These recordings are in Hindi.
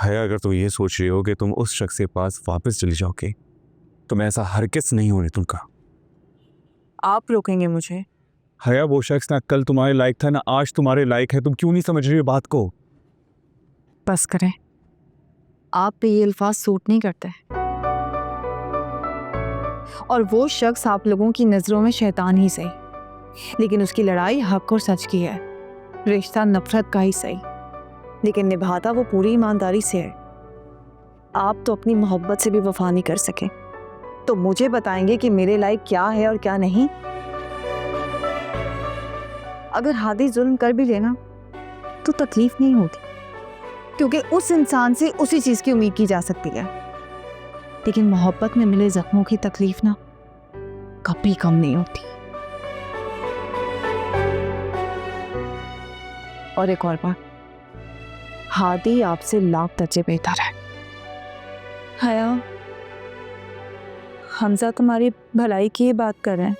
हया, अगर तुम ये सोच रही हो कि तुम उस शख्स के पास वापस चली जाओगे तो मैं ऐसा हरगिज़ नहीं होने दूंगा। आप रोकेंगे मुझे? हया, वो शख्स ना कल तुम्हारे लायक था ना आज तुम्हारे लायक है। तुम क्यों नहीं समझ रही हो बात को? बस करें, आप पे ये अल्फाज सूट नहीं करते। और वो शख्स आप लोगों की नज़रों में शैतान ही सही, लेकिन उसकी लड़ाई हक और सच की है। रिश्ता नफरत का ही सही, लेकिन निभाता वो पूरी ईमानदारी से है। आप तो अपनी मोहब्बत से भी वफा नहीं कर सके, तो मुझे बताएंगे कि मेरे लायक क्या है और क्या नहीं? अगर हादी जुल्म कर भी लेना तो तकलीफ नहीं होती, क्योंकि उस इंसान से उसी चीज़ की उम्मीद की जा सकती है। लेकिन मोहब्बत में मिले जख्मों की तकलीफ ना कभी कम नहीं होती। और एक और बात, हादी आपसे लाख दर्जे बेहतर है। हया, हमजा तुम्हारी भलाई की ही बात कर रहे हैं।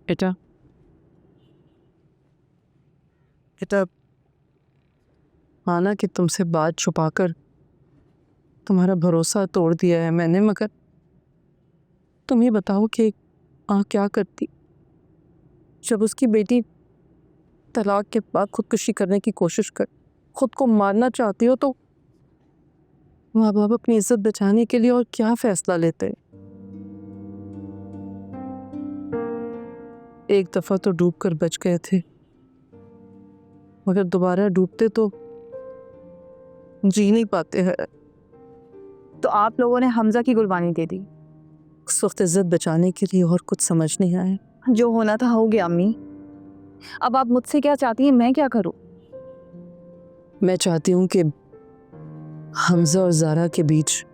बेटा, बेटा, माना कि तुमसे बात छुपाकर तुम्हारा भरोसा तोड़ दिया है मैंने, मगर तुम ही बताओ कि माँ क्या करती जब उसकी बेटी तलाक के बाद खुदकुशी करने की कोशिश कर, खुद को मारना चाहती हो, तो माँ बाप अपनी इज्जत बचाने के लिए और क्या फैसला लेते हैं। एक दफा तो डूब कर बच गए थे, मगर दोबारा डूबते तो जी नहीं पाते हैं। तो आप लोगों ने हमजा की कुर्बानी दे दी उस वक्त इज्जत बचाने के लिए, और कुछ समझ नहीं आया। जो होना था हो गया अम्मी। अब आप मुझसे क्या चाहती हैं, मैं क्या करूं? मैं चाहती हूँ कि हमजा और ज़ारा के बीच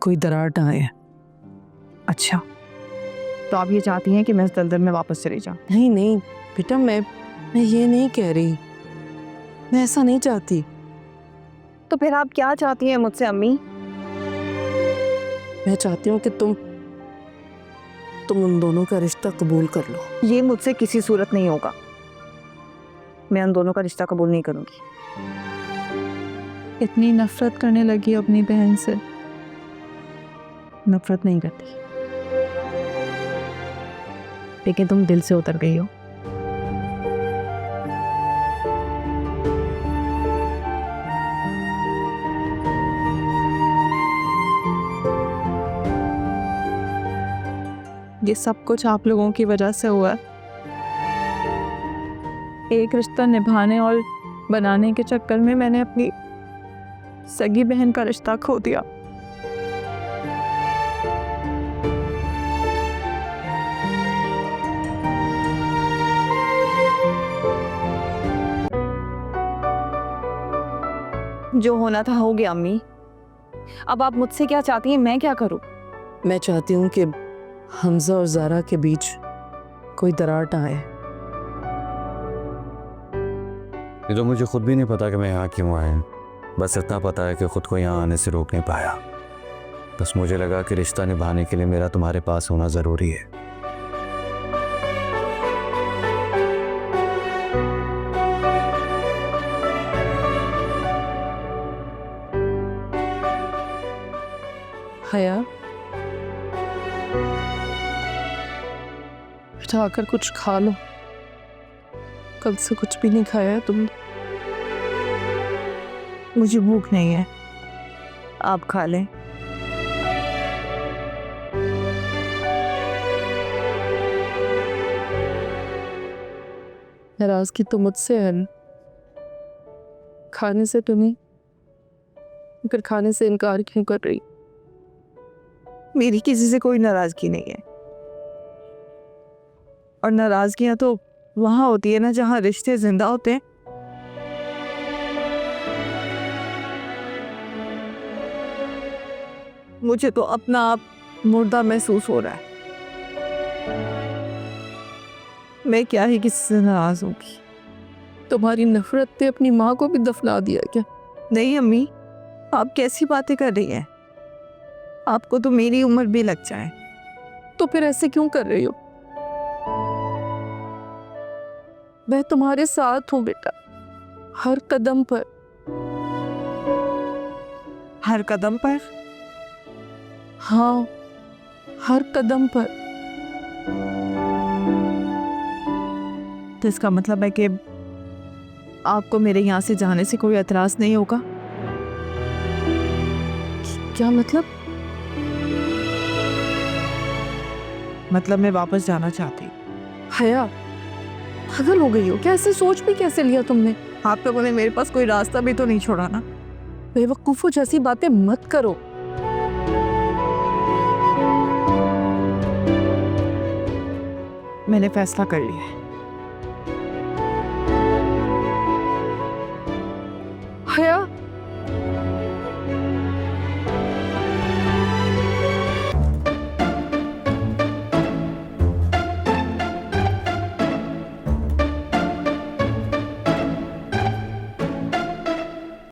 कोई दरार ना आए। अच्छा, तो आप ये चाहती हैं कि मैं इस दलदल में वापस चली जाऊं? नहीं नहीं बेटा, मैं ये नहीं कह रही, मैं ऐसा नहीं चाहती। तो फिर आप क्या चाहती हैं मुझसे अम्मी? मैं चाहती हूँ कि तुम उन दोनों का रिश्ता कबूल कर लो। ये मुझसे किसी सूरत नहीं होगा। मैं उन दोनों का रिश्ता कबूल नहीं करूंगी। इतनी नफरत करने लगी अपनी बहन से? नफरत नहीं करती, लेकिन तुम दिल से उतर गई हो। ये सब कुछ आप लोगों की वजह से हुआ है। एक रिश्ता निभाने और बनाने के चक्कर में मैंने अपनी सगी बहन का रिश्ता खो दिया। जो होना था हो गया अम्मी। अब आप मुझसे क्या चाहती हैं, मैं क्या करूं? मैं चाहती हूँ कि हमजा और ज़ारा के बीच कोई दरार ना आए। ये तो मुझे खुद भी नहीं पता कि मैं यहाँ क्यों आया। बस इतना पता है कि खुद को यहाँ आने से रोक नहीं पाया। बस मुझे लगा कि रिश्ता निभाने के लिए मेरा तुम्हारे पास होना ज़रूरी है। हया, बेटा आकर कुछ खा लो, कल से कुछ भी नहीं खाया है तुमने। मुझे भूख नहीं है, आप खा लें। नाराजगी तो मुझसे है ना, खाने से तो नहीं, फिर खाने से इनकार क्यों कर रही? मेरी किसी से कोई नाराजगी नहीं है, और नाराजगियां तो वहां होती है ना जहां रिश्ते जिंदा होते हैं। मुझे तो अपना आप मुर्दा महसूस हो रहा है। मैं क्या ही किसी से नाराज होगी। तुम्हारी नफरत ने अपनी माँ को भी दफना दिया क्या? नहीं अम्मी, आप कैसी बातें कर रही हैं? आपको तो मेरी उम्र भी लग जाए। तो फिर ऐसे क्यों कर रही हो? मैं तुम्हारे साथ हूँ बेटा, हर कदम पर। हर कदम पर? हाँ, हर कदम पर। तो इसका मतलब है कि आपको मेरे यहाँ से जाने से कोई एतराज नहीं होगा? क्या मतलब? मतलब मैं वापस जाना चाहती हूँ। हया, पागल हो गई हो क्या? ऐसे सोच भी कैसे लिया तुमने? आप लोगों ने मेरे पास कोई रास्ता भी तो नहीं छोड़ा ना। बेवकूफों जैसी बातें मत करो। मैंने फैसला कर लिया है। हया,